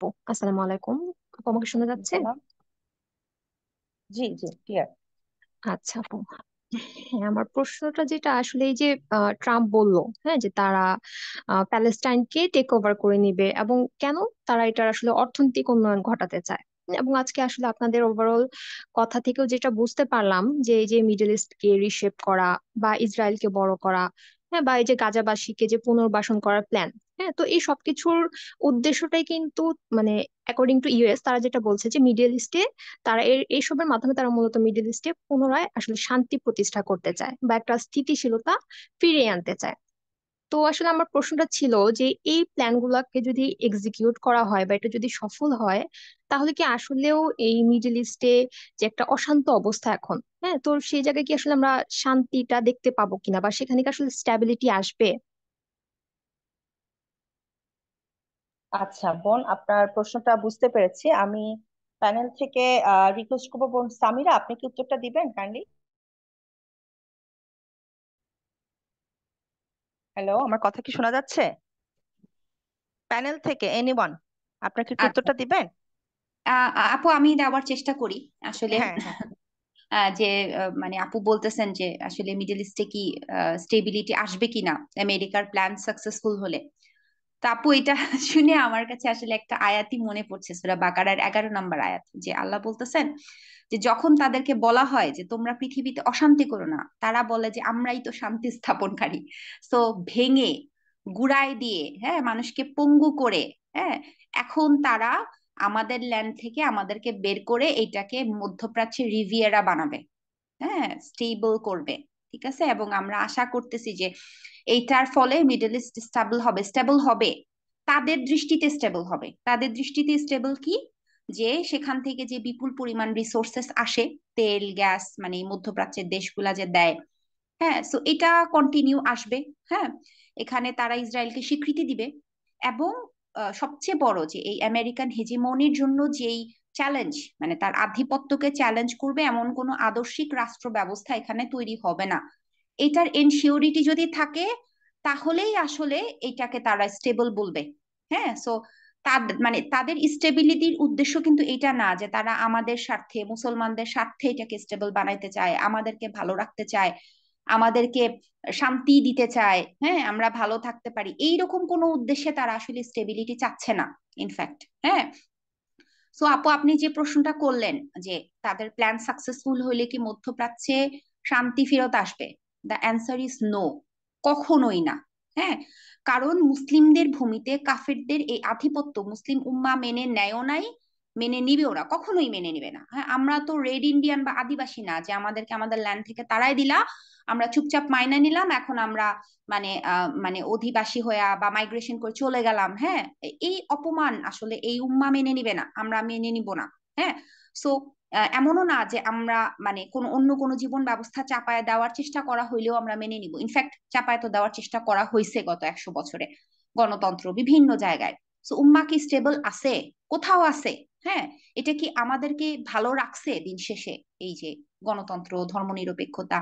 আপু, আসসালামু আলাইকুম। আপু, আমাকে শোনা যাচ্ছে? সালাম। জি জি, ক্লিয়ার। আচ্ছা আপু, হ্যাঁ, আমার প্রশ্নটা যেটা আসলে এই যে ট্রাম্প বললো, হ্যাঁ, যে তারা প্যালেস্টাইনকে টেক ওভার করে নিবে এবং কেন তারা এটার আসলে অর্থনৈতিক উন্নয়ন ঘটাতে চায়। এবং আজকে আসলে আপনাদের ওভারঅল কথা থেকেও যেটা বুঝতে পারলাম যে এই যে মিডল ইস্টকে রিশেপ করা বা ইসরায়েলকে বড় করা, হ্যাঁ, বা এই যে গাজাবাসীকে যে পুনর্বাসন করার প্ল্যান, হ্যাঁ, তো এই সবকিছুর উদ্দেশ্যটাই কিন্তু মানে অ্যাকর্ডিং টু ইউএস তারা যেটা বলছে যে মিডল ইস্টে তারা এইসবের মাধ্যমে তারা মূলত মিডল ইস্টে পুনরায় আসলে শান্তি প্রতিষ্ঠা করতে চায় বা একটা স্থিতিশীলতা ফিরিয়ে আনতে চায়। তো আসলে আমার প্রশ্নটা ছিল যে এই প্ল্যান গুলাকে যদি এক্সিকিউট করা হয় বা এটা যদি সফল হয়, তাহলে কি আসলেও এই মিডল ইস্টে যে একটা অশান্ত অবস্থা এখন, হ্যাঁ, তো সেই জায়গায় কি আসলে আমরা শান্তিটা দেখতে পাবো কিনা বা সেখানে কি আসলে স্ট্যাবিলিটি আসবে? আচ্ছা বোন, আপনার প্রশ্নটা বুঝতে পেরেছি আমি। প্যানেল থেকে রিকোয়েস্ট করবো, বোন সামিরা, আপনি কি উত্তরটা দিবেন কাইন্ডলি? হ্যালো, আমার কথা কি শোনা যাচ্ছে? প্যানেল থেকে এনিওয়ান, আপনার কি একটু আচ্ছা। উত্তরটা দিবেন? আপু আমি দেওয়ার চেষ্টা করি আসলে। হ্যাঁ হ্যাঁ। যে মানে আপু বলতেছেন যে আসলে মিডল ইস্টে কি স্টেবিলিটি আসবে কিনা আমেরিকার প্ল্যান সাকসেসফুল হলে। তো আপু এটা শুনে আমার কাছে আসলে একটা আয়াতই মনে পড়ছে, সূরা বাকারার 11 নম্বর আয়াত, যে আল্লাহ বলতেছেন যে যখন তাদেরকে বলা হয় যে তোমরা পৃথিবীতে অশান্তি করো না, তারা বলে যে আমরাই তো শান্তি স্থাপনকারী। তো ভেঙে গুড়ায় দিয়ে, হ্যাঁ, মানুষকে পঙ্গু করে, হ্যাঁ, এখন তারা আমাদের ল্যান্ড থেকে আমাদেরকে বের করে এইটাকে মধ্যপ্রাচ্যের রিভিয়েরা বানাবে, হ্যাঁ, স্টেবল করবে। ঠিক আছে, এবং আমরা আশা করতেছি যে এইটার ফলে মিডল ইস্ট স্টেবল হবে। তাদের দৃষ্টিতে স্টেবল হবে। তাদের দৃষ্টিতে স্টেবল কি, যে সেখান থেকে যে বিপুল পরিমাণ রিসোর্সেস আসে, তেল গ্যাস, মানে এই মধ্যপ্রাচ্যের দেশগুলা যে দেয়, হ্যাঁ, সো এটা কন্টিনিউ আসবে। হ্যাঁ, এখানে তারা ইসরায়েলকে স্বীকৃতি দিবে। এবং সবচেয়ে বড় যে এই আমেরিকান হেজিমনির জন্য যেই চ্যালেঞ্জ, মানে তার আধিপত্যকে চ্যালেঞ্জ করবে এমন কোনো আদর্শিক রাষ্ট্র ব্যবস্থা এখানে তৈরি হবে না। এটার এনশিওরিটি যদি থাকে, তাহলেই আসলে এটাকে তারা স্টেবল বলবে। হ্যাঁ, সো তাদের মানে তাদের স্টেবিলিটির উদ্দেশ্য কিন্তু এটা না যে তারা আমাদের স্বার্থে, মুসলমানদের স্বার্থে এটাকে স্টেবল বানাইতে চায়, আমাদেরকে ভালো রাখতে চায়, আমাদেরকে শান্তি দিতে চায়, হ্যাঁ, আমরা ভালো থাকতে পারি, এইরকম কোনো উদ্দেশ্যে তারা আসলে স্টেবিলিটি চাচ্ছে না ইনফ্যাক্ট। হ্যাঁ, সো আপু আপনি যে প্রশ্নটা করলেন যে তাদের প্ল্যান সাকসেসফুল হইলে কি মধ্যপ্রাচ্যে শান্তি ফেরত আসবে, দ্য অ্যান্সার ইজ নো, কখনোই না। হ্যাঁ, কারণ মুসলিমদের ভূমিতে কাফিরদের এই আধিপত্য মুসলিম উম্মা মেনে নেয়ও নাই, মেনে নিবেও না, কখনোই মেনে নিবে না। হ্যাঁ, আমরা তো রেড ইন্ডিয়ান বা আদিবাসী না যে আমাদেরকে আমাদের ল্যান্ড থেকে তাড়াই দিলা, আমরা চুপচাপ মাইনা নিলাম, এখন আমরা মানে অধিবাসী হয়ে বা মাইগ্রেশন করে চলে গেলাম। হ্যাঁ, এই অপমান আসলে এই উম্মা মেনে নিবে না, আমরা মেনে নিব না। হ্যাঁ, সো এমনও না যে আমরা মানে অন্য কোনো জীবন ব্যবস্থা চাপায় দেওয়ার চেষ্টা করা হইলেও আমরা মেনে নিব। ইনফ্যাক্ট চাপায় তো দেওয়ার চেষ্টা করা হয়েছে গত 100 বছরে, গণতন্ত্র বিভিন্ন জায়গায়। সো উম্মা কি স্টেবল আছে? কোথাও আছে? হ্যাঁ, এটা কি আমাদেরকে ভালো রাখছে দিন শেষে? এই যে গণতন্ত্র, ধর্মনিরপেক্ষতা,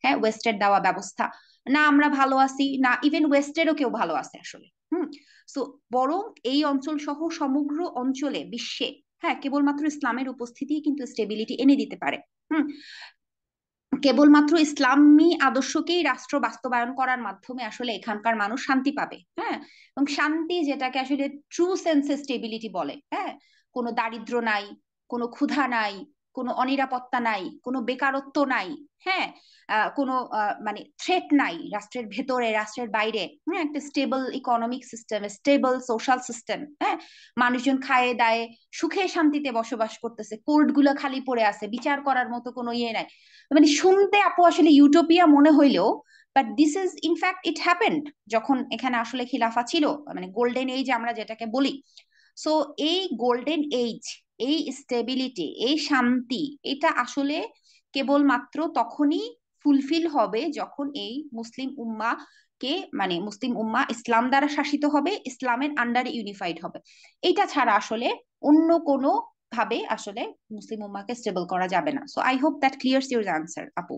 হ্যাঁ, ওয়েস্টের দেওয়া ব্যবস্থা, না আমরা ভালো আছি, না ইভেন ওয়েস্টেরও কেউ ভালো আছে আসলে। হুম, সো বরং এই অঞ্চল সহ সমগ্র অঞ্চলে, বিশ্বে, হ্যাঁ, কেবলমাত্র ইসলামের উপস্থিতি কিন্তু স্টেবিলিটি এনে দিতে পারে। হুম, কেবলমাত্র ইসলামী আদর্শকেই রাষ্ট্র বাস্তবায়ন করার মাধ্যমে আসলে এখানকার মানুষ শান্তি পাবে। হ্যাঁ, এবং শান্তি যেটাকে আসলে ট্রু সেন্সে স্টেবিলিটি বলে। হ্যাঁ, কোনো দারিদ্র নাই, কোনো ক্ষুধা নাই, কোনো অনিরাপত্তা নাই, কোনো বেকারত্ব নাই। হ্যাঁ, কোনো মানে থ্রেট নাই রাষ্ট্রের ভেতরে, রাষ্ট্রের বাইরে। হ্যাঁ, একটা stable economic system, stable social system. হ্যাঁ, মানুষজন খায়ে দায়ে সুখে শান্তিতে বসবাস করতেছে, কোর্ট গুলো খালি পড়ে আছে, বিচার করার মতো কোনো ইয়ে নাই। মানে শুনতে আপু আসলে ইউটোপিয়া মনে হইলেও, but this is in fact it happened যখন এখানে আসলে খিলাফা ছিল, মানে গোল্ডেন এজ আমরা যেটাকে বলি। সো এই গোল্ডেন এজ, এই স্টেবিলিটি, এই শান্তি, এটা আসলে কেবলমাত্র তখনই ফুলফিল হবে যখন এই মুসলিম উম্মা কে, মানে মুসলিম উম্মা ইসলাম দ্বারা শাসিত হবে, ইসলামের আন্ডারে ইউনিফাইড হবে। এটা ছাড়া আসলে অন্য কোনো ভাবে আসলে মুসলিম উম্মাকে স্টেবল করা যাবে না। So I hope that clears your answer আপু।